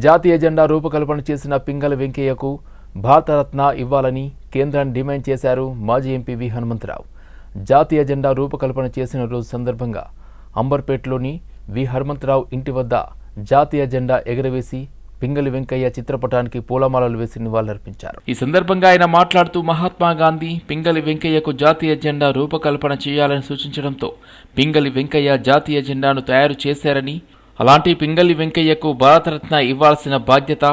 జాతీయ జెండా రూపకల్పన చేసిన పింగళి వెంకయ్యకు భారతరత్న ఇవ్వాలని కేంద్రాన్ని డిమాండ్ చేశారు మాజీ ఎంపీ వి హనుమంతరావు. జాతీయ జెండా రూపకల్పన చేసిన రోజు సందర్భంగా అంబర్పేటలోని వి హనుమంతరావు ఇంటి వద్ద జాతీయ జెండా ఎగరవేసి పింగళి వెంకయ్య చిత్రపటానికి పూలమాలలు వేసి నివాళులర్పించారు. ఈ సందర్భంగా ఆయన మాట్లాడుతూ మహాత్మా గాంధీ పింగళి వెంకయ్యకు జాతీయ జెండా రూపకల్పన చేయాలని సూచించడంతో పింగళి వెంకయ్య జాతీయ జెండాను తయారు చేశారని, అలాంటి పింగళి వెంకయ్యకు భారతరత్న ఇవ్వాల్సిన బాధ్యత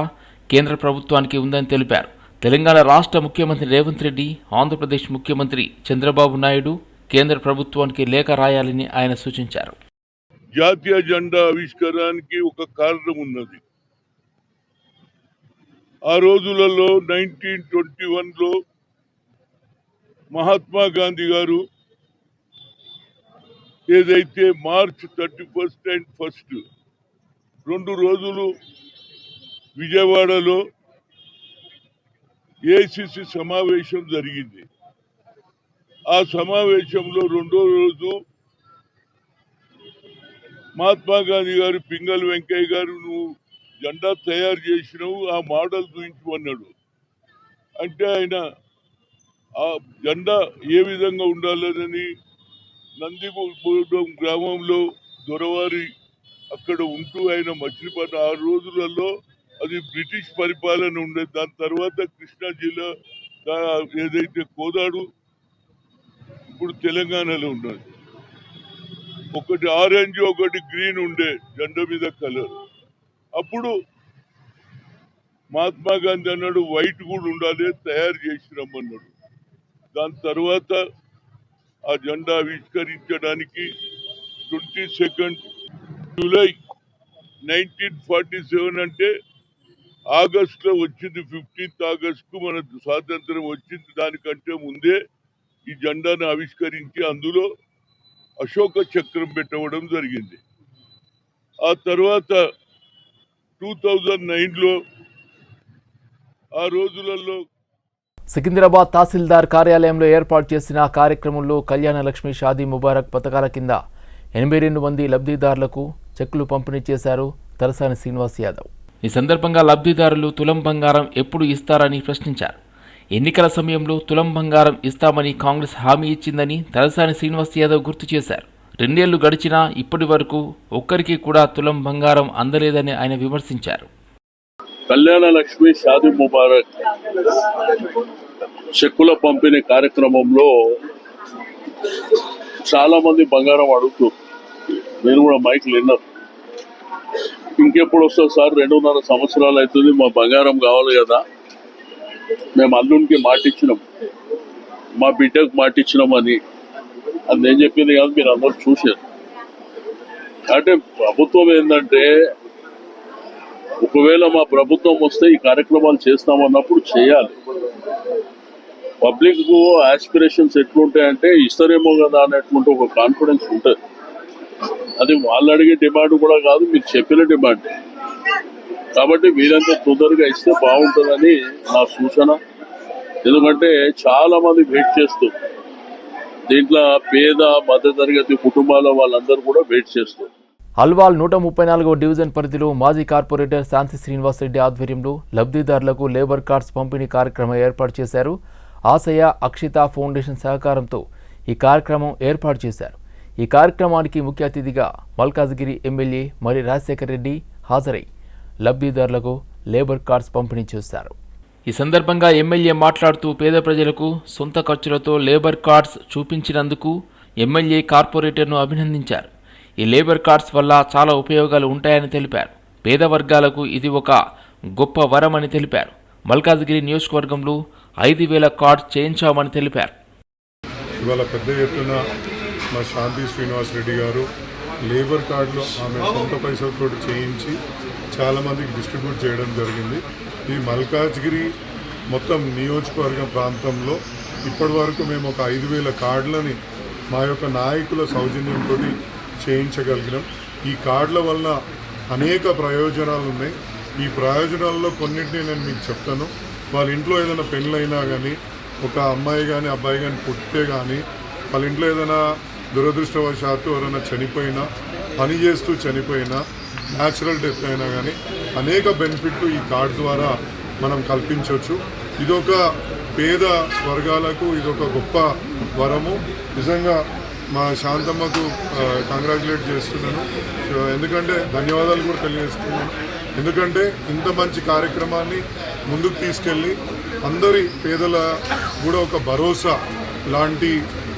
కేంద్ర ప్రభుత్వానికి ఉందని తెలిపారు. తెలంగాణ రాష్ట్ర ముఖ్యమంత్రి రేవంత్ రెడ్డి, ఆంధ్రప్రదేశ్ ముఖ్యమంత్రి చంద్రబాబు నాయుడు కేంద్ర ప్రభుత్వానికి లేఖ రాయాలని ఆయన సూచించారు. జాతీయ జెండా ఆవిష్కరణకి ఒక కారణం ఉన్నది. ఆ రోజులలో 1921లో మహాత్మా గాంధీ గారు ఏదైతే మార్చ్ 31 అండ్ 1 2 రోజులు విజయవాడలో ఏఐసిసి సమావేశం జరిగింది. ఆ సమావేశంలో 2వ రోజు మహాత్మా గాంధీ గారు పింగళి వెంకయ్య గారు నువ్వు జెండా తయారు చేసినావు, ఆ మోడల్ చూపించమన్నాడు. అంటే ఆయన ఆ జెండా ఏ విధంగా ఉండాలని నందిగూడెం గ్రామంలో దొరవారి అక్కడ ఉంటూ ఆయన మచిలీపట్నం ఆ రోజులలో అది బ్రిటిష్ పరిపాలన ఉండేది. దాని తర్వాత కృష్ణా జిల్లా ఏదైతే కోదాడు ఇప్పుడు తెలంగాణలో ఉన్నది. ఒకటి ఆరెంజ్ ఒకటి గ్రీన్ ఉండే జెండా మీద కలర్. అప్పుడు మహాత్మా గాంధీ అన్నాడు వైట్ కూడా ఉండాలి, తయారు చేసి రమ్మన్నాడు. దాని తర్వాత ఆ జెండా ఆవిష్కరించడానికి 22 జూలై 1947 అంటే ఆగస్టులో వచ్చింది. 15 ఆగస్టుకు మన స్వాతంత్రం వచ్చింది. దానికంటే ముందే ఈ జెండాను ఆవిష్కరించి అందులో అశోక చక్రం పెట్టవడం జరిగింది. ఆ తర్వాత 2009లో ఆ రోజులలో సికింద్రాబాద్ తహసీల్దార్ కార్యాలయంలో ఏర్పాటు చేసిన కార్యక్రమంలో కళ్యాణ లక్ష్మి, షాదీ ముబారక్ పథకాల కింద 82 మంది లబ్ధిదారులకు చెక్కులు పంపిణీ చేశారు తలసాని శ్రీనివాస్ యాదవ్. ఈ సందర్భంగా లబ్ధిదారులు తులం బంగారం ఎప్పుడు ఇస్తారని ప్రశ్నించారు. ఎన్నికల సమయంలో తులం బంగారం ఇస్తామని కాంగ్రెస్ హామీ ఇచ్చిందని తలసాని శ్రీనివాస్ యాదవ్ గుర్తు చేశారు. 2 ఏళ్లు గడిచినా ఇప్పటి వరకు ఒక్కరికి కూడా తులం బంగారం అందలేదని ఆయన విమర్శించారు. కళ్యాణ లక్ష్మి, షాదీ ముబారక్ చెక్కుల పంపిణీ కార్యక్రమంలో చాలా మంది బంగారం అడుగుతూ నేను కూడా మైక్లు విన్నారు. ఇంకెప్పుడు వస్తుంది సార్, 2.5 సంవత్సరాలు అవుతుంది, మా బంగారం కావాలి కదా. మేము అల్లునికి మాటిచ్చినాం, మా బిడ్డకు మాటిచ్చినాం అని. అది నేను చెప్పింది కాదు, మీరు అందరూ చూశారు. అంటే ప్రభుత్వం ఏంటంటే ఒకవేళ మా ప్రభుత్వం వస్తే ఈ కార్యక్రమాలు చేస్తామన్నప్పుడు చేయాలి. పబ్లిక్ కు ఆస్పిరేషన్స్ ఎట్లుంటాయంటే ఇస్తారేమో కదా అనేటువంటి ఒక కాన్ఫిడెన్స్ ఉంటుంది. అది వాళ్ళు అడిగే డిమాండ్ కూడా కాదు, మీరు చెప్పిన డిమాండ్. కాబట్టి వీరంతా తొందరగా ఇస్తే బాగుంటుందని నా సూచన. ఎందుకంటే చాలా మంది వెయిట్ చేస్తూ, దీంట్లో పేద మధ్యతరగతి కుటుంబాల వాళ్ళందరూ కూడా వెయిట్ చేస్తారు. అల్వాల్ 134వ డివిజన్ పరిధిలో మాజీ కార్పొరేటర్ శాంతి శ్రీనివాస్ రెడ్డి ఆధ్వర్యంలో లబ్ధిదారులకు లేబర్ కార్డ్స్ పంపిణీ కార్యక్రమం ఏర్పాటు చేశారు. ఆశయ అక్షిత ఫౌండేషన్ సహకారంతో ఈ కార్యక్రమం ఏర్పాటు చేశారు. ఈ కార్యక్రమానికి ముఖ్య అతిథిగా మల్కాజ్గిరి ఎమ్మెల్యే మరి రాజశేఖర్ రెడ్డి హాజరై లబ్ధిదారులకు లేబర్ కార్డ్స్ పంపిణీ చేశారు. ఈ సందర్భంగా ఎమ్మెల్యే మాట్లాడుతూ పేద ప్రజలకు సొంత ఖర్చులతో లేబర్ కార్డ్స్ చూపించినందుకు ఎమ్మెల్యే కార్పొరేటర్ను అభినందించారు. ఈ లేబర్ కార్డ్స్ వల్ల చాలా ఉపయోగాలు ఉంటాయని తెలిపారు. పేద వర్గాలకు ఇది ఒక గొప్ప వరం అని తెలిపారు. మల్కాజ్గిరి నియోజకవర్గంలో 5,000 కార్డ్స్ చేయించామని తెలిపారు. ఇవాళ పెద్ద ఎత్తున మా శాంతి శ్రీనివాస్ రెడ్డి గారు లేబర్ కార్డులు ఆమె సొంత పైసలతో చేయించి చాలామందికి డిస్ట్రిబ్యూట్ చేయడం జరిగింది. ఈ మల్కాజ్గిరి మొత్తం నియోజకవర్గ ప్రాంతంలో ఇప్పటి వరకు మేము ఒక 5,000 కార్డులని మా యొక్క నాయకుల సౌజన్యంతో చేయించగలిగినాం. ఈ కార్డుల వలన అనేక ప్రయోజనాలు ఉన్నాయి. ఈ ప్రయోజనాల్లో కొన్నింటినీ నేను మీకు చెప్తాను. వాళ్ళ ఇంట్లో ఏదైనా పెళ్ళైనా కానీ, ఒక అమ్మాయి కానీ అబ్బాయి కానీ పుట్టితే కానీ, వాళ్ళ ఇంట్లో ఏదైనా దురదృష్టవశాత్తు ఎవరైనా చనిపోయినా, పని చేస్తూ చనిపోయినా, న్యాచురల్ డెత్ అయినా కానీ అనేక బెనిఫిట్లు ఈ కార్డు ద్వారా మనం కల్పించవచ్చు. ఇదొక పేద వర్గాలకు ఇదొక గొప్ప వరము. నిజంగా మా శాంతమ్మకు కంగ్రాచులేట్ చేస్తున్నాను. ఎందుకంటే ధన్యవాదాలు కూడా తెలియజేస్తున్నాను. ఎందుకంటే ఇంత మంచి కార్యక్రమాన్ని ముందుకు తీసుకెళ్ళి అందరి పేదల కూడా ఒక భరోసా లాంటి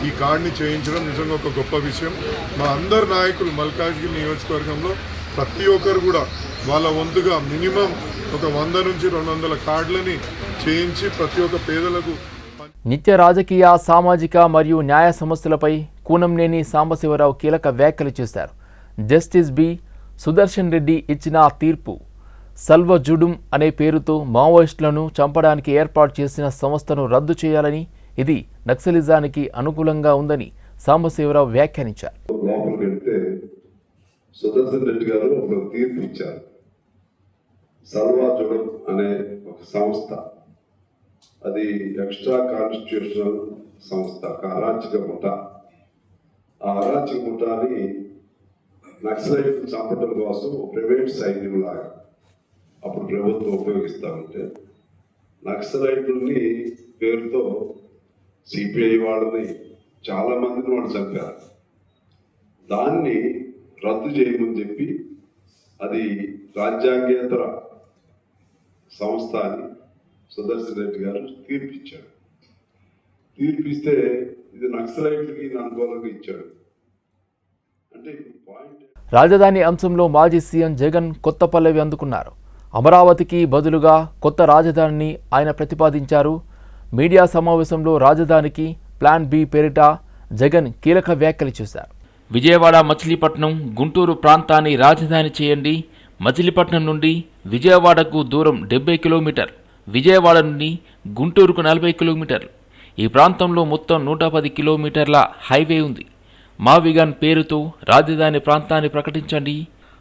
ఈ కార్డుని చేయించడం నిజంగా ఒక గొప్ప విషయం. మా అందరు నాయకులు మల్కాజ్గిరి నియోజకవర్గంలో ప్రతి ఒక్కరు కూడా వాళ్ళ వంతుగా మినిమం ఒక 100 నుంచి 200 కార్డులని చేయించి ప్రతి ఒక్క పేదలకు నిత్య రాజకీయ సామాజిక మరియు న్యాయ సమస్యలపై కూనంనేని సాంబశివరావు కీలక వ్యాఖ్యలు చేశారు. జస్టిస్ బి సుదర్శన్ రెడ్డి ఇచ్చిన తీర్పు సల్వజుడుం అనే పేరుతో మావోయిస్టులను చంపడానికి ఏర్పాటు చేసిన సంస్థను రద్దు చేయాలని, ఇది నక్సలిజానికి అనుకూలంగా ఉందని సాంబశివరావు వ్యాఖ్యానించారు. సుదర్శన్ రెడ్డి గారు ఒక తీర్పు ఇచ్చారు. సల్వాజుడం అనే ఒక సంస్థ, అది ఎక్స్ట్రా కాన్స్టిట్యూషనల్ సంస్థ, అరాచక ముఠ. ఆ అరాచక ముఠాని నక్సలైట్ చంపడం కోసం ప్రైవేట్ సైన్యం లాగా అప్పుడు ప్రభుత్వం ఉపయోగిస్తూ ఉంటే నక్సలైట్లని పేరుతో సిపిఐ వాళ్ళని చాలా మందిని వాళ్ళు చంపారు. దాన్ని రద్దు చేయమని చెప్పి అది రాజ్యాంగేతర సంస్థ అని సుదర్శన్ రెడ్డి గారు తీర్పిచ్చాడు. తీర్పిస్తే ఇది నక్సలైట్లకి అనుకూలంగా ఇచ్చాడు. అంటే పాయింట్, రాజధాని అంశంలో మాజీ సీఎం జగన్ కొత్త పల్లవి అందుకున్నారు. అమరావతికి బదులుగా కొత్త రాజధానిని ఆయన ప్రతిపాదించారు. మీడియా సమావేశంలో రాజధానికి ప్లాన్ బి పేరిట జగన్ కీలక వ్యాఖ్యలు చేశారు. విజయవాడ, మచిలీపట్నం, గుంటూరు ప్రాంతాన్ని రాజధాని చేయండి. మచిలీపట్నం నుండి విజయవాడకు దూరం 70 కిలోమీటర్లు, విజయవాడ నుండి గుంటూరుకు 40 కిలోమీటర్లు. ఈ ప్రాంతంలో మొత్తం 110 కిలోమీటర్ల హైవే ఉంది. మావిగన్ పేరుతో రాజధాని ప్రాంతాన్ని ప్రకటించండి.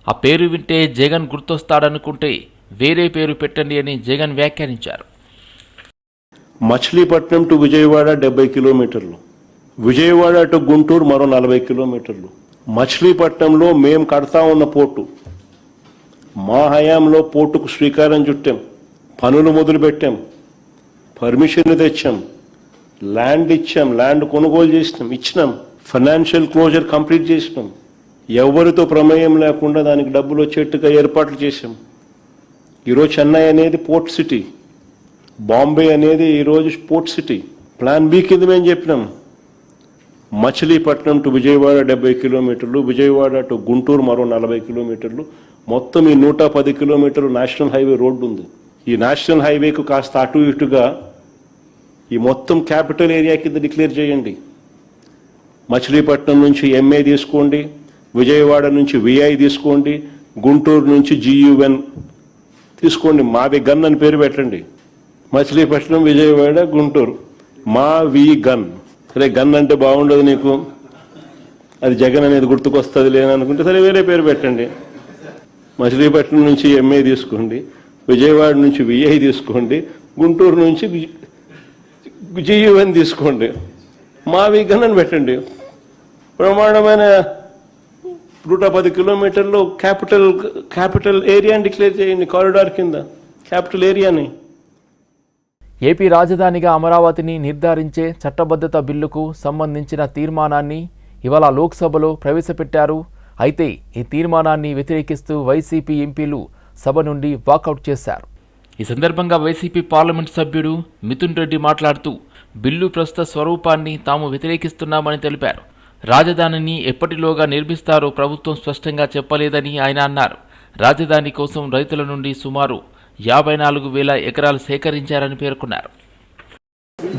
ఆ పేరు వింటే జగన్ గుర్తొస్తాడనుకుంటే వేరే పేరు పెట్టండి అని జగన్ వ్యాఖ్యానించారు. మచిలీపట్నం టు విజయవాడ 70 కిలోమీటర్లు, విజయవాడ టు గుంటూరు మరో 40 కిలోమీటర్లు. మచిలీపట్నంలో మేం కడతా ఉన్న పోర్టు, మా హయాంలో పోర్టుకు శ్రీకారం చుట్టాం, పనులు మొదలుపెట్టాం, పర్మిషన్ తెచ్చాం, ల్యాండ్ ఇచ్చాం, ల్యాండ్ కొనుగోలు చేసినాం, ఇచ్చినాం, ఫైనాన్షియల్ క్లోజర్ కంప్లీట్ చేసినాం. ఎవరితో ప్రమేయం లేకుండా దానికి డబ్బులు వచ్చేట్టుగా ఏర్పాట్లు చేశాం. ఈరోజు చెన్నై అనేది పోర్ట్ సిటీ, బాంబే అనేది ఈరోజు పోర్ట్ సిటీ. ప్లాన్ బి కింద మేము చెప్పినాం మచిలీపట్నం టు విజయవాడ 70 కిలోమీటర్లు, విజయవాడ టు గుంటూరు మరో 40 కిలోమీటర్లు. మొత్తం ఈ 110 కిలోమీటర్లు నేషనల్ హైవే రోడ్డు ఉంది. ఈ నేషనల్ హైవేకు కాస్త అటు ఇటుగా ఈ మొత్తం క్యాపిటల్ ఏరియా కింద డిక్లేర్ చేయండి. మచిలీపట్నం నుంచి ఎంఏ తీసుకోండి, విజయవాడ నుంచి విఐ తీసుకోండి, గుంటూరు నుంచి జియుఎన్ తీసుకోండి, మావి గన్ అని పేరు పెట్టండి. మచిలీపట్నం, విజయవాడ, గుంటూరు, మా వి గన్. సరే, గన్ అంటే బాగుండదు నీకు, అది జగన్ అనేది గుర్తుకొస్తుంది లేననుకుంటే సరే వేరే పేరు పెట్టండి. మచిలీపట్నం నుంచి ఎంఏ తీసుకోండి, విజయవాడ నుంచి విఐ తీసుకోండి, గుంటూరు నుంచి జియుఎన్ తీసుకోండి, మావి గన్ అని పెట్టండి. ప్రమాణమైన 110 కిలోమీటర్లు క్యాపిటల్ ఏరియాని డిక్లేర్ చేయండి, కారిడార్ కింద క్యాపిటల్ ఏరియాని. ఏపీ రాజధానిగా అమరావతిని నిర్ధారించే చట్టబద్ధత బిల్లుకు సంబంధించిన తీర్మానాన్ని ఇవాళ లోక్సభలో ప్రవేశపెట్టారు. అయితే ఈ తీర్మానాన్ని వ్యతిరేకిస్తూ వైసీపీ ఎంపీలు సభ నుండి వాకౌట్ చేశారు. ఈ సందర్భంగా వైసీపీ పార్లమెంట్ సభ్యుడు మిథున్ రెడ్డి మాట్లాడుతూ బిల్లు ప్రస్తుత స్వరూపాన్ని తాము వ్యతిరేకిస్తున్నామని తెలిపారు. రాజధానిని ఎప్పటిలోగా నిర్మిస్తారో ప్రభుత్వం స్పష్టంగా చెప్పలేదని ఆయన అన్నారు. రాజధాని కోసం రైతుల నుండి సుమారు 54,000 ఎకరాలు సేకరించారని పేర్కొన్నారు.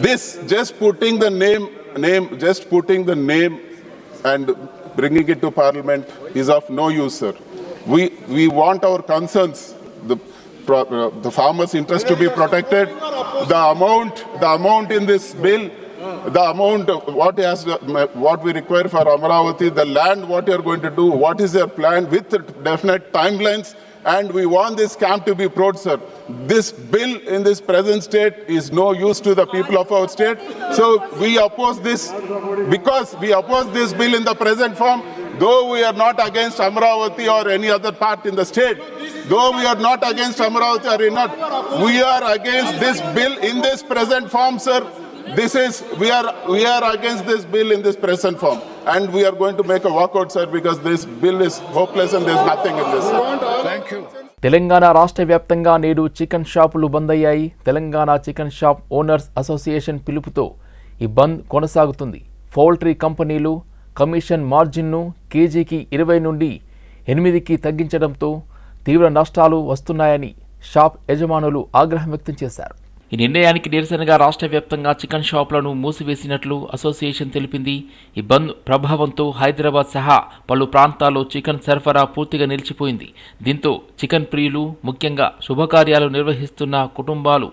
This just putting the name and bringing it to Parliament is of no use, sir. We want our concerns, the farmers' interest to be protected. The amount in this bill, the amount what we require for Amaravati, the land, what you are going to do, what is your plan with definite timelines. And we want this camp to be proud, sir. This bill in this present state is no use to the people of our state. So we oppose this. Because we oppose this bill in the present form, though we are not against Amravati or any other part in the state, though we are not against Amravati or not, we are against this bill in this present form, sir. We are against this bill in this present form, and we are going to make a walkout, sir, because this bill is hopeless and there's nothing in this. Thank you. Telangana రాష్ట్ర వ్యాప్తంగా నేడు chicken షాపులు బంద్ అయ్యాయి. Telangana chicken shop owners association పిలుపుతో ఈ బంద్ కొనసాగుతుంది. Poultry కంపెనీలు commission మార్జిన్ను కేజీకి 20 నుండి 8కి తగ్గించడంతో తీవ్ర నష్టాలు వస్తున్నాయని షాప్ యజమానులు ఆగ్రహం వ్యక్తం చేశారు. ఈ నిర్ణయానికి నిరసనగా రాష్ట్ర వ్యాప్తంగా చికెన్ షాపులను మూసివేసినట్లు అసోసియేషన్ తెలిపింది. ఈ బంద్ ప్రభావంతో హైదరాబాద్ సహా పలు ప్రాంతాల్లో చికెన్ సరఫరా పూర్తిగా నిలిచిపోయింది. దీంతో చికెన్ ప్రియులు, ముఖ్యంగా శుభకార్యాలు నిర్వహిస్తున్న కుటుంబాలు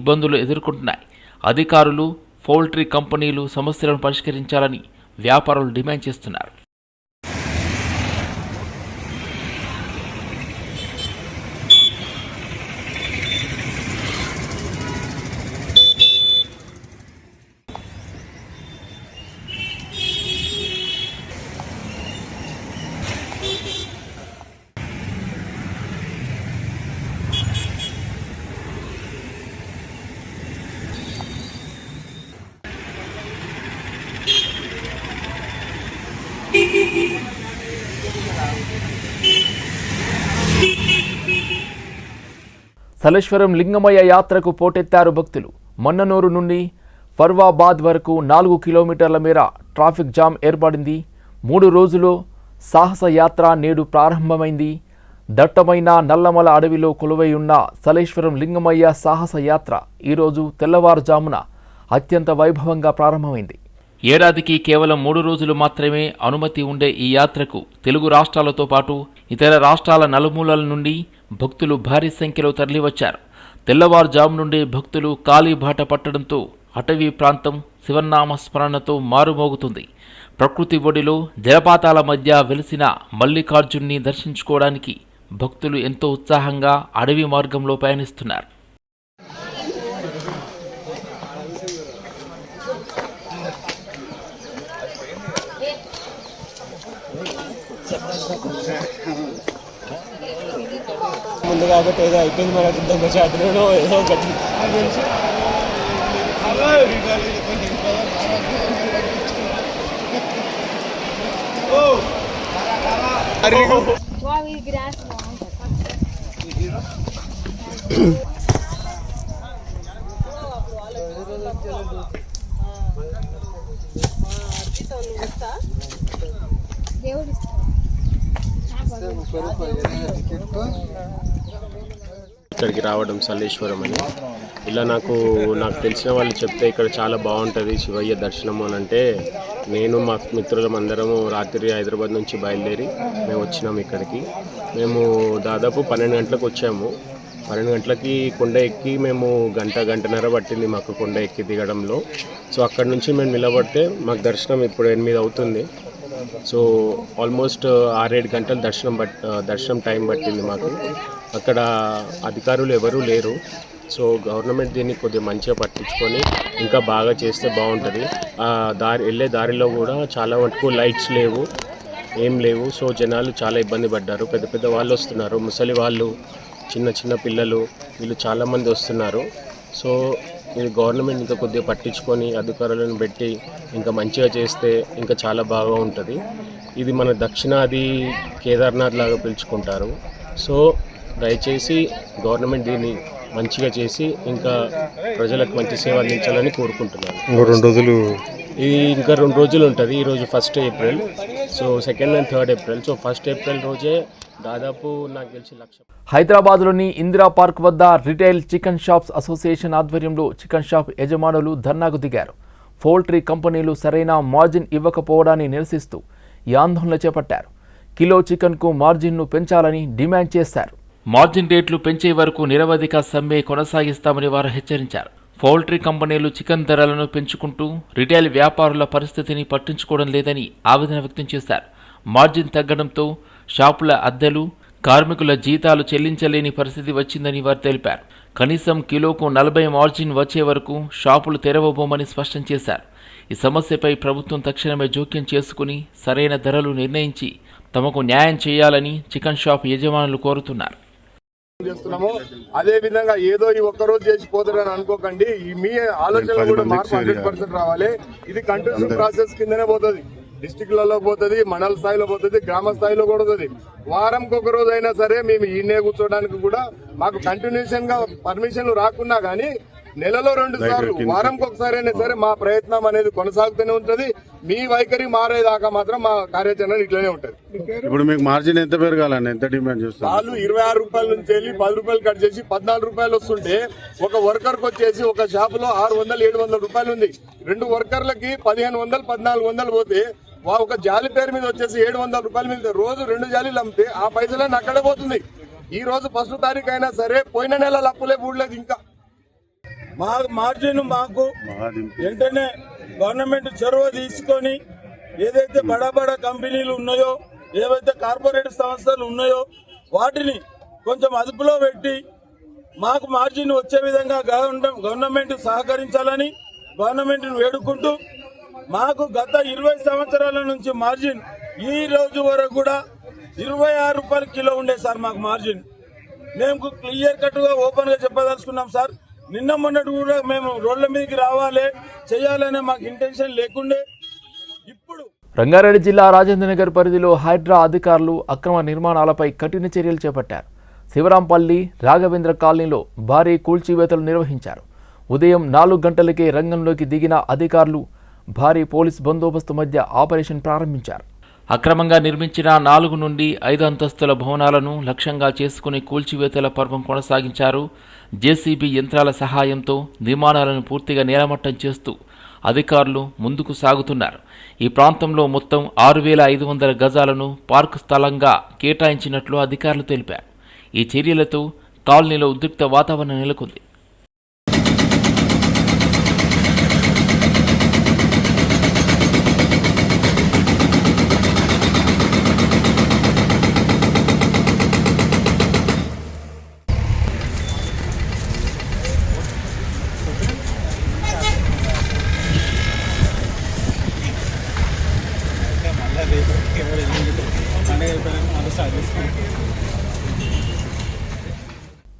ఇబ్బందులు ఎదుర్కొంటున్నాయి. అధికారులు, పౌల్ట్రీ కంపెనీలు సమస్యలను పరిష్కరించాలని వ్యాపారులు డిమాండ్ చేస్తున్నారు. సలేశ్వరం లింగమయ్య యాత్రకు పోటెత్తారు భక్తులు. మన్ననూరు నుండి ఫర్వాబాద్ వరకు 4 కిలోమీటర్ల మేర ట్రాఫిక్ జామ్ ఏర్పడింది. 3 రోజులు సాహస యాత్ర నేడు ప్రారంభమైంది. దట్టమైన నల్లమల అడవిలో కొలువై ఉన్న సలేశ్వరం లింగమయ్య సాహస యాత్ర ఈరోజు తెల్లవారుజామున అత్యంత వైభవంగా ప్రారంభమైంది. ఏడాదికి కేవలం 3 రోజులు మాత్రమే అనుమతి ఉండే ఈ యాత్రకు తెలుగు రాష్ట్రాలతో పాటు ఇతర రాష్ట్రాల నలుమూలల నుండి భక్తులు భారీ సంఖ్యలో తరలివచ్చారు. తెల్లవారుజాము నుండి భక్తులు కాలిబాట పట్టడంతో అటవీ ప్రాంతం శివనామ స్మరణతో మారుమోగుతుంది. ప్రకృతి ఒడిలో జలపాతాల మధ్య వెలిసిన మల్లికార్జున్ని దర్శించుకోవడానికి భక్తులు ఎంతో ఉత్సాహంగా అడవి మార్గంలో పయనిస్తున్నారు. ముందు కాబట్టి ఏదో అయిపోయింది మనకు యుద్ధం చేతలో ఏదో ఒకటి ఇక్కడికి రావడం సలేశ్వరం అని ఇలా నాకు తెలిసిన వాళ్ళు చెప్తే ఇక్కడ చాలా బాగుంటుంది శివయ్య దర్శనం అని అంటే నేను మా మిత్రులం అందరము రాత్రి హైదరాబాద్ నుంచి బయలుదేరి మేము వచ్చినాము ఇక్కడికి. మేము దాదాపు 12 గంటలకు వచ్చాము. 12 గంటలకి కొండ ఎక్కి మేము గంటన్నర పట్టింది మాకు కొండ ఎక్కి దిగడంలో. సో అక్కడ నుంచి మేము నిలబడితే మాకు దర్శనం ఇప్పుడు 8 అవుతుంది. సో ఆల్మోస్ట్ 6-7 గంటల దర్శనం టైం పట్టింది మాకు. అక్కడ అధికారులు ఎవరూ లేరు. సో గవర్నమెంట్ దీన్ని కొద్దిగా మంచిగా పట్టించుకొని ఇంకా బాగా చేస్తే బాగుంటుంది. వెళ్ళే దారిలో కూడా చాలా మటుకు లైట్స్ లేవు, ఏం లేవు. సో జనాలు చాలా ఇబ్బంది పడ్డారు. పెద్ద వాళ్ళు వస్తున్నారు, ముసలి వాళ్ళు, చిన్న పిల్లలు, వీళ్ళు చాలామంది వస్తున్నారు. సో ఇది గవర్నమెంట్ ఇంకా కొద్దిగా పట్టించుకొని అధికారులను పెట్టి ఇంకా మంచిగా చేస్తే ఇంకా చాలా బాగా ఉంటుంది. ఇది మన దక్షిణాది కేదార్నాథ్ లాగా పిలుచుకుంటారు. సో దయచేసి గవర్నమెంట్ దీన్ని మంచిగా చేసి ఇంకా ప్రజలకు మంచి సేవ అందించాలని కోరుకుంటున్నాను. ఇది ఇంకా 2 రోజులు ఉంటుంది. ఈరోజు 1 April, so 2 and 3 April. So 1 April రోజే దాదాపు నాకు తెలిసి 1,00,000. హైదరాబాద్లోని ఇందిరా పార్క్ వద్ద రిటైల్ చికెన్ షాప్స్ అసోసియేషన్ ఆధ్వర్యంలో చికెన్ షాప్ యజమానులు ధర్నాకు దిగారు. పౌల్ట్రీ కంపెనీలు సరైన మార్జిన్ ఇవ్వకపోవడాన్ని నిరసిస్తూ ఈ ఆందోళన చేపట్టారు. కిలో చికెన్కు మార్జిన్ను పెంచాలని డిమాండ్ చేశారు. మార్జిన్ రేట్లు పెంచే వరకు నిరవధిక సమ్మె కొనసాగిస్తామని వారు హెచ్చరించారు. పౌల్ట్రీ కంపెనీలు చికెన్ ధరలను పెంచుకుంటూ రిటైల్ వ్యాపారుల పరిస్థితిని పట్టించుకోవడం లేదని ఆవేదన వ్యక్తం చేశారు. మార్జిన్ తగ్గడంతో షాపుల అద్దెలు, కార్మికుల జీతాలు చెల్లించలేని పరిస్థితి వచ్చిందని వారు తెలిపారు. కనీసం కిలోకు 40 మార్జిన్ వచ్చే వరకు షాపులు తెరవబోమని స్పష్టం చేశారు. ఈ సమస్యపై ప్రభుత్వం తక్షణమే జోక్యం చేసుకుని సరైన ధరలు నిర్ణయించి తమకు న్యాయం చేయాలని చికెన్ షాప్ యజమానులు కోరుతున్నారు. చేస్తున్నాము అదే విధంగా ఏదో ఈ ఒక్కరోజు చేసిపోతారని అనుకోకండి. మీ ఆలోచనలు కూడా మార్పు 100% రావాలి. ఇది కంటిన్యూస్ ప్రాసెస్ కిందనే పోతుంది. డిస్టిక్లలో పోతుంది, మండల స్థాయిలో పోతుంది, గ్రామ స్థాయిలో కూడా పోతుంది. వారంకి ఒక రోజు అయినా సరే మేము ఈయనే కూర్చోడానికి కూడా మాకు కంటిన్యూషన్ గా పర్మిషన్లు రాకున్నా గానీ నెలలో 2 సార్లు వారంకి ఒకసారి అయినా సరే మా ప్రయత్నం అనేది కొనసాగుతూనే ఉంటది. మీ వైఖరి మారేదాకా మాత్రం మా కార్యాచరణ ఇట్లనే ఉంటది. ఇప్పుడు మీకు మార్జిన్ ఎంత పెరగాలని ఎంత డిమాండ్ చేస్తారు? వాళ్ళు 26 రూపాయల నుంచి వెళ్ళి 10 రూపాయలు కట్ చేసి 14 రూపాయలు వస్తుంటే ఒక వర్కర్ కు వచ్చేసి ఒక షాప్ లో 600-700 రూపాయలు ఉంది. 2 వర్కర్లకి 1500-1400 పోతే ఒక జాలి పేరు మీద వచ్చేసి 700 రూపాయల మీద రోజు 2 జాలీలు అమ్మితే ఆ పైసలన్నీ అక్కడే పోతుంది. ఈ రోజు 1వ తారీఖు అయినా సరే పోయిన నెలల అప్పులే ఊడలేదు. ఇంకా మా మార్జిన్ మాకు వెంటనే గవర్నమెంట్ చొరవ తీసుకొని ఏదైతే బడా బడా కంపెనీలు ఉన్నాయో, ఏవైతే కార్పొరేట్ సంస్థలు ఉన్నాయో వాటిని కొంచెం అదుపులో పెట్టి మాకు మార్జిన్ వచ్చే విధంగా గవర్నమెంట్ సహకరించాలని గవర్నమెంట్ను వేడుకుంటూ, మాకు గత 20 సంవత్సరాల నుంచి మార్జిన్ ఈ రోజు వరకు కూడా 26 రూపాయల కిలో ఉండే సార్ మాకు మార్జిన్. మేము క్లియర్ కట్ గా ఓపెన్ గా చెప్పదలుచుకున్నాం సార్. నిన్న మొన్నటి కూడా మేము రోడ్ల మీదకి రావాలి చేయాలనే మాకు ఇంటెన్షన్ లేకుండే. ఇప్పుడు రంగారెడ్డి జిల్లా రాజేంద్రనగర్ పరిధిలో హైడ్రా అధికారులు అక్రమ నిర్మాణాలపై కఠిన చర్యలు చేపట్టారు. శివరాంపల్లి రాఘవేంద్ర కాలనీలో భారీ కూల్చివేతలు నిర్వహించారు. ఉదయం 4 గంటలకే రంగంలోకి దిగిన అధికారులు భారీ పోలీస్ బందోబస్తు మధ్య ఆపరేషన్ ప్రారంభించారు. అక్రమంగా నిర్మించిన 4 నుండి 5 అంతస్తుల భవనాలను లక్ష్యంగా చేసుకుని కూల్చివేతల పర్వం కొనసాగించారు. జేసీబీ యంత్రాల సహాయంతో నిర్మాణాలను పూర్తిగా నేలమట్టం చేస్తూ అధికారులు ముందుకు సాగుతున్నారు. ఈ ప్రాంతంలో మొత్తం 6500 గజాలను పార్కు స్థలంగా కేటాయించినట్లు అధికారులు తెలిపారు. ఈ చర్యలతో కాలనీలో ఉద్రిక్త వాతావరణం నెలకొంది.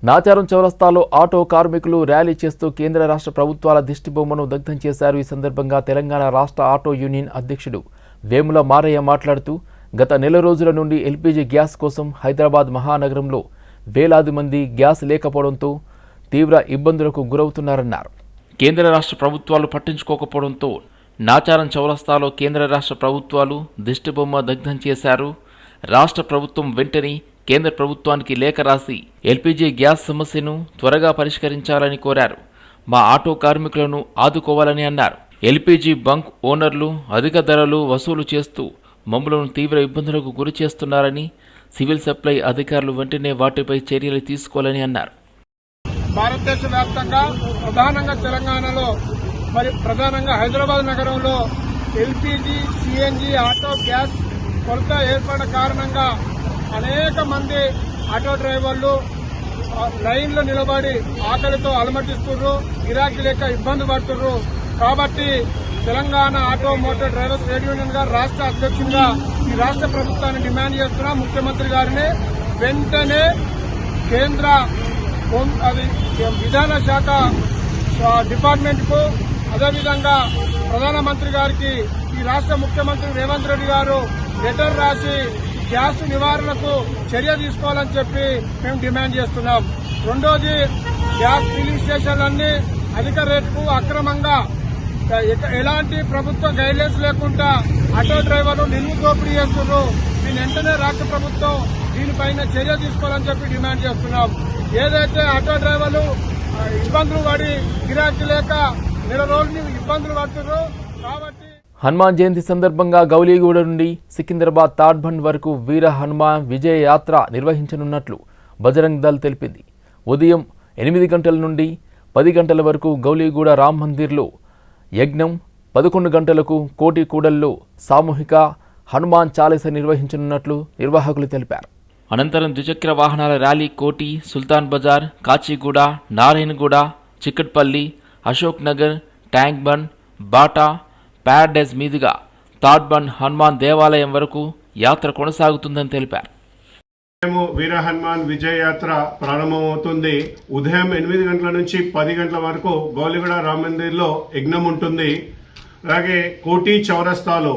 నాచారం చౌరస్తాలో ఆటో కార్మికులు ర్యాలీ చేస్తూ కేంద్ర రాష్ట్ర ప్రభుత్వాల దిష్టిబొమ్మను దగ్ధం చేశారు. ఈ సందర్భంగా తెలంగాణ రాష్ట్ర ఆటో యూనియన్ అధ్యక్షుడు వేముల మారయ్య మాట్లాడుతూ గత నెల రోజుల నుండి ఎల్పీజీ గ్యాస్ కోసం హైదరాబాద్ మహానగరంలో వేలాది మంది గ్యాస్ లేకపోవడంతో తీవ్ర ఇబ్బందులకు గురవుతున్నారన్నారు. కేంద్ర రాష్ట్ర ప్రభుత్వాలు పట్టించుకోకపోవడంతో నాచారం చౌరస్తాలో కేంద్ర రాష్ట్ర ప్రభుత్వాలు దిష్టిబొమ్మ దగ్ధం చేశారు. రాష్ట్ర ప్రభుత్వం వెంటనే కేంద్ర ప్రభుత్వానికి లేఖ రాసి ఎల్పీజీ గ్యాస్ సమస్యను త్వరగా పరిష్కరించాలని కోరారు. మా ఆటో కార్మికులను ఆదుకోవాలని అన్నారు. ఎల్పీజీ బంక్ ఓనర్లు అధిక ధరలు వసూలు చేస్తూ మమ్మలను తీవ్ర ఇబ్బందులకు గురి చేస్తున్నారని, సివిల్ సప్లై అధికారులు వెంటనే వాటిపై చర్యలు తీసుకోవాలని అన్నారు. భారతదేశ వ్యాప్తంగా ప్రధానంగా తెలంగాణలో ప్రధానంగా హైదరాబాద్ నగరంలో ఎల్పీజీ, సిఎన్జి, ఆటో గ్యాస్ కొరత ఏర్పడిన కారణంగా అనేక మంది ఆటో డ్రైవర్లు లైన్లో నిలబడి ఆకలితో అలమటిస్తున్నారు, గిరాకీ లేక ఇబ్బంది పడుతున్నారు. కాబట్టి Telangana auto motor drivers trade union గా రాష్ట్ర అధ్యక్షునిగా ఈ రాష్ట్ర ప్రభుత్వాన్ని డిమాండ్ చేస్తున్నా. ముఖ్యమంత్రి గారిని వెంటనే కేంద్ర విధాన శాఖ డిపార్ట్మెంట్ కు, అదేవిధంగా ప్రధానమంత్రి గారికి ఈ రాష్ట్ర ముఖ్యమంత్రి రేవంత్ రెడ్డి గారు లెటర్ రాసి గ్యాస్ నివారణకు చర్య తీసుకోవాలని చెప్పి మేము డిమాండ్ చేస్తున్నాం. రెండోది, గ్యాస్ ఫిల్లింగ్ స్టేషన్లన్నీ అధిక రేటుకు అక్రమంగా ఎలాంటి ప్రభుత్వ గైడ్లైన్స్ లేకుండా ఆటో డ్రైవర్లు నిలువు దోపిడీ చేస్తున్నారు. దీని వెంటనే రాష్ట్ర ప్రభుత్వం దీనిపైన చర్య తీసుకోవాలని చెప్పి డిమాండ్ చేస్తున్నాం. ఏదైతే ఆటో డ్రైవర్లు ఇబ్బందులు పడి గిరాకీ లేక నెల రోజులు ఇబ్బందులు పడుతున్నారు. కాబట్టి హనుమాన్ జయంతి సందర్భంగా గౌలీగూడ నుండి సికింద్రాబాద్ తాడ్బండ్ వరకు వీర హనుమాన్ విజయ యాత్ర నిర్వహించనున్నట్లు బజరంగ్ దళ్ తెలిపింది. ఉదయం 8 గంటల నుండి 10 గంటల వరకు గౌలీగూడ రామ్ మందిర్లో యజ్ఞం, 11 గంటలకు కోటికూడల్లో సామూహిక హనుమాన్ చాలీస నిర్వహించనున్నట్లు నిర్వాహకులు తెలిపారు. అనంతరం ద్విచక్ర వాహనాల rally Koti, Sultan Bazar, Kachiguda, Narayanaguda, Chikkadpally, Ashok Nagar, Tank Bund, Bata, Paradise మీదుగా తాడ్బండ్ హనుమాన్ దేవాలయం వరకు యాత్ర కొనసాగుతుందని తెలిపారు. వీర హనుమాన్ విజయ యాత్ర ప్రారంభమవుతుంది. ఉదయం 8 గంటల నుంచి 10 గంటల వరకు గౌలిగూడ రామ మందిర్లో యజ్ఞం ఉంటుంది. అలాగే కోటి చౌరస్తాలో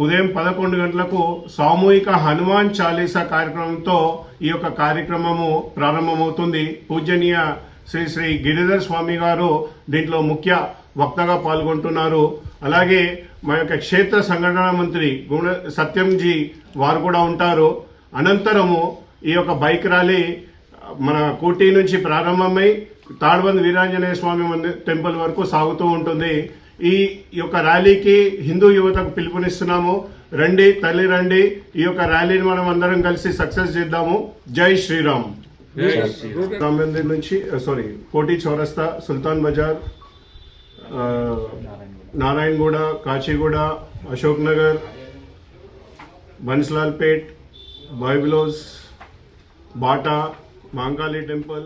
ఉదయం 11 గంటలకు సామూహిక హనుమాన్ చాలీసా కార్యక్రమంతో ఈ యొక్క కార్యక్రమము ప్రారంభమవుతుంది. పూజనీయ శ్రీ శ్రీ గిరిధర్ స్వామి గారు దీంట్లో ముఖ్య వక్తగా పాల్గొంటున్నారు. అలాగే మా యొక్క క్షేత్ర సంఘటన మంత్రి గుణ సత్యంజీ వారు కూడా ఉంటారు. అనంతరము ఈ యొక్క బైక్ ర్యాలీ మన కోటి నుంచి ప్రారంభమై తాడ్బంద్ వీరాంజనేయ స్వామి టెంపుల్ వరకు సాగుతూ ఉంటుంది. ఈ యొక్క ర్యాలీకి హిందూ యువతకు పిలుపునిస్తున్నాము. రండి, తల్లి రండి, ఈ యొక్క ర్యాలీని మనం అందరం కలిసి సక్సెస్ చేద్దాము. జై శ్రీరామ్. రామ మందిర్ నుంచి కోటి చౌరస్తా, సుల్తాన్ బజార్, నారాయణగూడ, కాచిగూడ, అశోక్ నగర్, బన్స్లాల్పేట్, బైబిలోస్, బాటా, మాంకాళి టెంపుల్.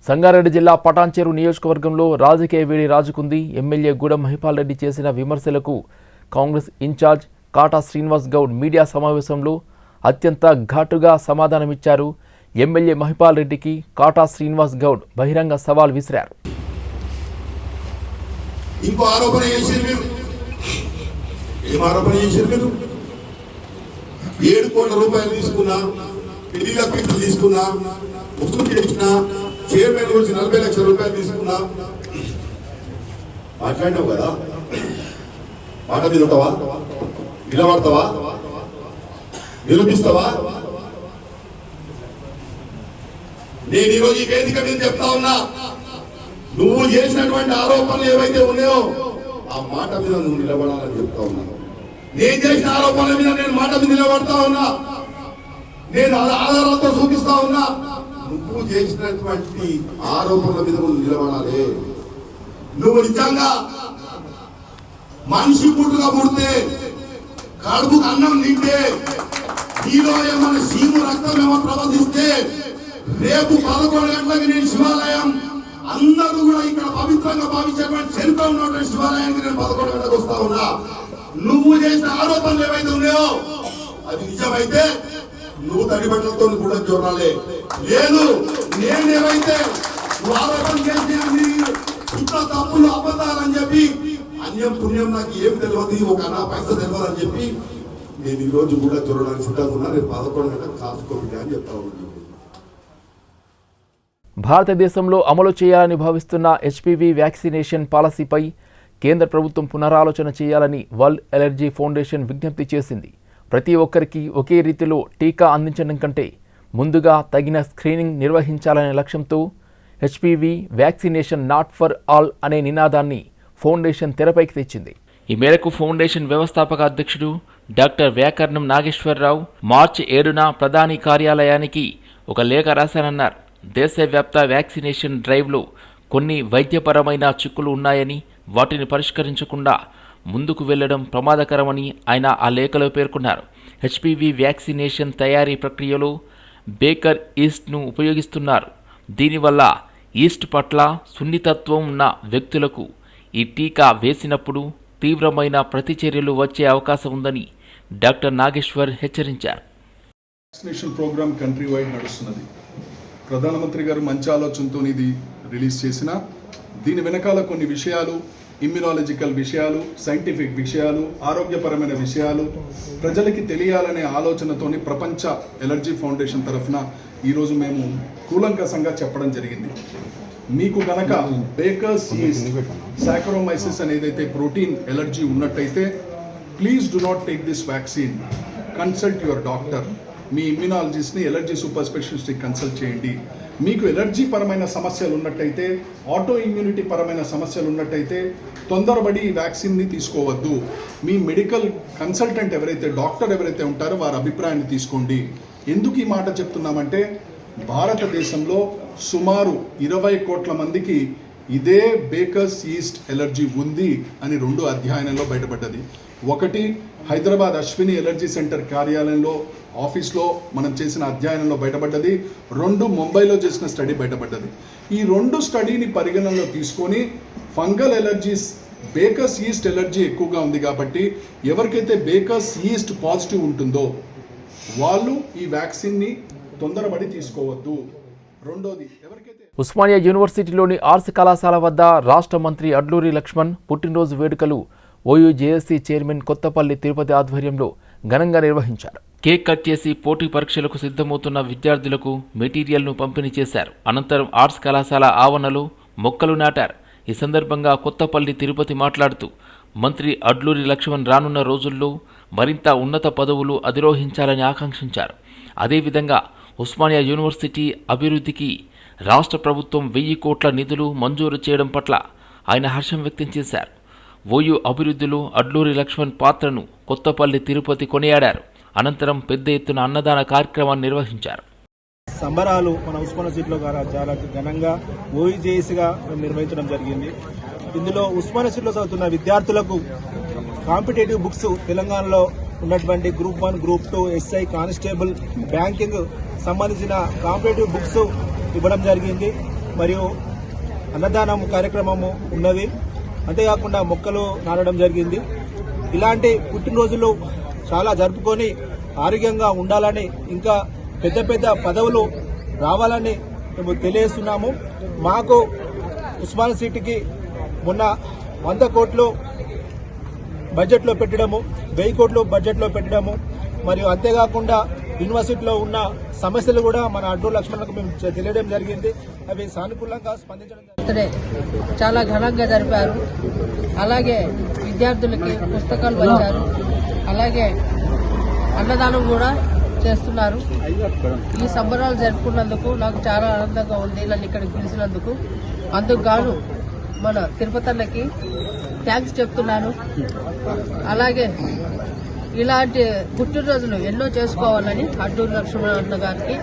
సంగారెడ్డి జిల్లా పటాన్చెరు నియోజకవర్గంలో రాజకీయ వేడి రాజుకుంది. ఎమ్మెల్యే గూడెం మహిపాల్ రెడ్డి చేసిన విమర్శలకు కాంగ్రెస్ ఇన్ఛార్జ్ కాటా శ్రీనివాస్ గౌడ్ మీడియా సమావేశంలో అత్యంత ఘాటుగా సమాధానమిచ్చారు. ఎమ్మెల్యే మహిపాల్ రెడ్డికి కాటా శ్రీనివాస్ గౌడ్ బహిరంగ సవాల్ విసిరారు. ఇంకో ఆరోపణ చేశారు మీరు. ఏం ఆరోపణ చేశారు మీరు? 7 కోట్ల రూపాయలు తీసుకున్నా, పెళ్లిళ్ళ పీటలు తీసుకున్నా, వసూలు చేసిన, చైర్మన్ గురించి 40 లక్షల రూపాయలు తీసుకున్నా. మాట్లాడినావు కదా, మాట మీద ఉంటావా? నిలబడతావా? నిరూపిస్తావా? నేను ఈరోజు ఈ వేదిక మీద చెప్తా ఉన్నా, నువ్వు చేసినటువంటి ఆరోపణలు ఏవైతే ఉన్నాయో ఆ మాట మీద నువ్వు నిలబడాలని చెప్తా ఉన్నా. నేను చేసిన ఆరోపణల మీద నేను మాట మీద నిలబడతా ఉన్నా. నేను ఆధారాలతో చూపిస్తా ఉన్నా. నువ్వు చేసినటువంటి ఆరోపణల మీద నువ్వు నిలబడాలి. నువ్వు నిజంగా మనిషి పుట్టుగా పుడితే, కడుపుకు అన్నం తింటే, నీలో ఏమన్నా సీము రక్తం ఏమో ప్రవహిస్తే, రేపు 11 గంటలకి నేను శివాలయం అందరూ కూడా ఇక్కడ పవిత్రంగా భావించేటువంటి చరిత్ర ఉన్నటువంటి శివాలయానికి నేను 11 గంటలకు వస్తా ఉన్నా. నువ్వు చేసిన ఆరోపణలు ఏవైతే ఉన్నాయో అది నిజమైతే నువ్వు తడిబట్టలతో కూడా చూడాలి. లేదు, నేనేవైతే నువ్వు ఆరోపణ చేసి ఇంత తప్పులు అబద్ధాలని చెప్పి అన్యం పుణ్యం నాకు ఏం తెలియదు, ఒక అన్నా పైస తెలియదు అని చెప్పి నేను ఈ రోజు కూడా చూడడానికి సిద్ధంగా ఉన్నా. నేను 11 గంటలకు కాసుకోబిడ్డా అని చెప్తా ఉన్నాను. భారతదేశంలో అమలు చేయాలని భావిస్తున్న హెచ్పివి వ్యాక్సినేషన్ పాలసీపై కేంద్ర ప్రభుత్వం పునరాలోచన చేయాలని వరల్డ్ అలర్జీ ఫౌండేషన్ విజ్ఞప్తి చేసింది. ప్రతి ఒక్కరికి ఒకే రీతిలో టీకా అందించడం కంటే ముందుగా తగిన స్క్రీనింగ్ నిర్వహించాలనే లక్ష్యంతో HPV vaccination not for all అనే నినాదాన్ని ఫౌండేషన్ తెరపైకి తెచ్చింది. ఈ మేరకు ఫౌండేషన్ వ్యవస్థాపక అధ్యక్షుడు డాక్టర్ వ్యాకరణం నాగేశ్వరరావు మార్చి 7న ప్రధాని కార్యాలయానికి ఒక లేఖ రాశారన్నారు. దేశవ్యాప్త వ్యాక్సినేషన్ డ్రైవ్లో కొన్ని వైద్యపరమైన చిక్కులు ఉన్నాయని, వాటిని పరిష్కరించకుండా ముందుకు వెళ్లడం ప్రమాదకరమని ఆయన ఆ లేఖలో పేర్కొన్నారు. హెచ్పివి వ్యాక్సినేషన్ తయారీ ప్రక్రియలో బేకర్ ఈస్ట్ను ఉపయోగిస్తున్నారు. దీనివల్ల ఈస్ట్ పట్ల సున్నితత్వం ఉన్న వ్యక్తులకు ఈ టీకా వేసినప్పుడు తీవ్రమైన ప్రతిచర్యలు వచ్చే అవకాశం ఉందని డాక్టర్ నాగేశ్వర్ హెచ్చరించారు. వ్యాక్సినేషన్ ప్రోగ్రామ్ కంట్రీ వైడ్ నడుస్తున్నది. ప్రధానమంత్రి గారు మంచి ఆలోచనతో ఇది రిలీజ్ చేసిన దీని వెనకాల కొన్ని విషయాలు, ఇమ్యునాలజికల్ విషయాలు, సైంటిఫిక్ విషయాలు, ఆరోగ్యపరమైన విషయాలు ప్రజలకి తెలియాలనే ఆలోచనతోని ప్రపంచ ఎలర్జీ ఫౌండేషన్ తరఫున ఈరోజు మేము కూలంకషంగా చెప్పడం జరిగింది. మీకు గనక బేకర్స్ ఈస్ట్ సాకరోమైసిస్ అని ఏదైతే ప్రోటీన్ ఎలర్జీ ఉన్నట్టయితే please do not take this vaccine. Consult your doctor. మీ ఇమ్యునాలజిస్ట్ని, ఎలర్జీ సూపర్ స్పెషలిస్ట్ని కన్సల్ట్ చేయండి. మీకు ఎలర్జీ పరమైన సమస్యలు ఉన్నట్టయితే, ఆటో ఇమ్యూనిటీ పరమైన సమస్యలు ఉన్నట్టయితే తొందరపడి ఈ వ్యాక్సిన్ని తీసుకోవద్దు. మీ మెడికల్ కన్సల్టెంట్ ఎవరైతే, డాక్టర్ ఎవరైతే ఉంటారో వారి అభిప్రాయాన్ని తీసుకోండి. ఎందుకు ఈ మాట చెప్తున్నామంటే భారతదేశంలో సుమారు 20 కోట్ల మందికి ఇదే బేకర్స్ ఈస్ట్ ఎలర్జీ ఉంది అని 2 అధ్యయనంలో బయటపడ్డది. ఒకటి హైదరాబాద్ అశ్విని ఎలర్జీ సెంటర్ కార్యాలయంలో ఆఫీస్లో మనం చేసిన అధ్యయనంలో బయటపడ్డది. 2 ముంబైలో చేసిన స్టడీ బయటపడ్డది. ఈ 2 స్టడీని పరిగణనలో తీసుకొని fungal allergies bakers yeast allergy ఎక్కువగా ఉంది కాబట్టి ఎవరికైతే బేకర్స్ ఈస్ట్ పాజిటివ్ ఉంటుందో వాళ్ళు ఈ వ్యాక్సిన్ని తొందరపడి తీసుకోవద్దు. రెండోది, ఎవరికైతే ఉస్మానియా యూనివర్సిటీలోని ఆర్ట్స్ కళాశాల వద్ద రాష్ట్ర మంత్రి అడ్లూరి లక్ష్మణ్ పుట్టినరోజు వేడుకలు ఓయూజేఎస్సీ చైర్మన్ కొత్తపల్లి తిరుపతి ఆధ్వర్యంలో ఘనంగా నిర్వహించారు. కేక్ కట్ చేసి పోటీ పరీక్షలకు సిద్ధమవుతున్న విద్యార్థులకు మెటీరియల్ను పంపిణీ చేశారు. అనంతరం ఆర్ట్స్ కళాశాల ఆవరణలో మొక్కలు నాటారు. ఈ సందర్భంగా కొత్తపల్లి తిరుపతి మాట్లాడుతూ మంత్రి అడ్లూరి లక్ష్మణ్ రానున్న రోజుల్లో మరింత ఉన్నత పదవులు అధిరోహించాలని ఆకాంక్షించారు. అదేవిధంగా ఉస్మానియా యూనివర్సిటీ అభివృద్ధికి రాష్ట్ర ప్రభుత్వం 1000 కోట్ల నిధులు మంజూరు చేయడం పట్ల ఆయన హర్షం వ్యక్తం చేశారు. ఓయూ అభివృద్ధిలో అడ్లూరి లక్ష్మణ్ పాత్రను కొత్తపల్లి తిరుపతి కొనియాడారు. అనంతరం పెద్ద ఎత్తున అన్నదాన కార్యక్రమాన్ని నిర్వహించారు. సంబరాలు మన ఉస్మానియా సిటీలో చాలా ఘనంగా ఓయూజేఎస్గా నిర్వహించడం జరిగింది. ఇందులో ఉస్మానియా సిటీలో చదువుతున్న విద్యార్థులకు కాంపిటేటివ్ బుక్స్ తెలంగాణలో ఉన్నటువంటి group 1, group 2, SI, constable, banking సంబంధించిన కాంపిటేటివ్ బుక్స్ ఇవ్వడం జరిగింది. మరియు అన్నదానం కార్యక్రమము ఉన్నది. అంతేకాకుండా మొక్కలు నాటడం జరిగింది. ఇలాంటి పుట్టినరోజులు చాలా జరుపుకొని ఆరోగ్యంగా ఉండాలని, ఇంకా పెద్ద పెద్ద పదవులు రావాలని మేము తెలియజేస్తున్నాము. మాకు ఉస్మానియా సిటీకి మొన్న 100 కోట్లు బడ్జెట్లో పెట్టడము, 1000 కోట్లు బడ్జెట్లో పెట్టడము, మరియు అంతేకాకుండా యూనివర్సిటీలో ఉన్న సమస్యలు కూడా మన అడ్లూరి లక్ష్మణ్కు మేము తెలియడం జరిగింది. అవి సానుకూలంగా స్పందించడం జరిగింది. చాలా ఘనంగా జరిపారు. అలాగే విద్యార్థులకి పుస్తకాలు పంచారు. అలాగే అన్నదానం కూడా చేస్తున్నారు. ఈ సంబరాలు జరుపుకున్నందుకు నాకు చాలా ఆనందంగా ఉంది. నన్ను ఇక్కడికి పిలిచినందుకు అందుకు గాను మన తిరుపతన్నకి థ్యాంక్స్ చెప్తున్నాను. అలాగే ఇలాంటి పుట్టినరోజులు ఎన్నో చేసుకోవాలని అడ్లూరి లక్ష్మణ అన్న గారికి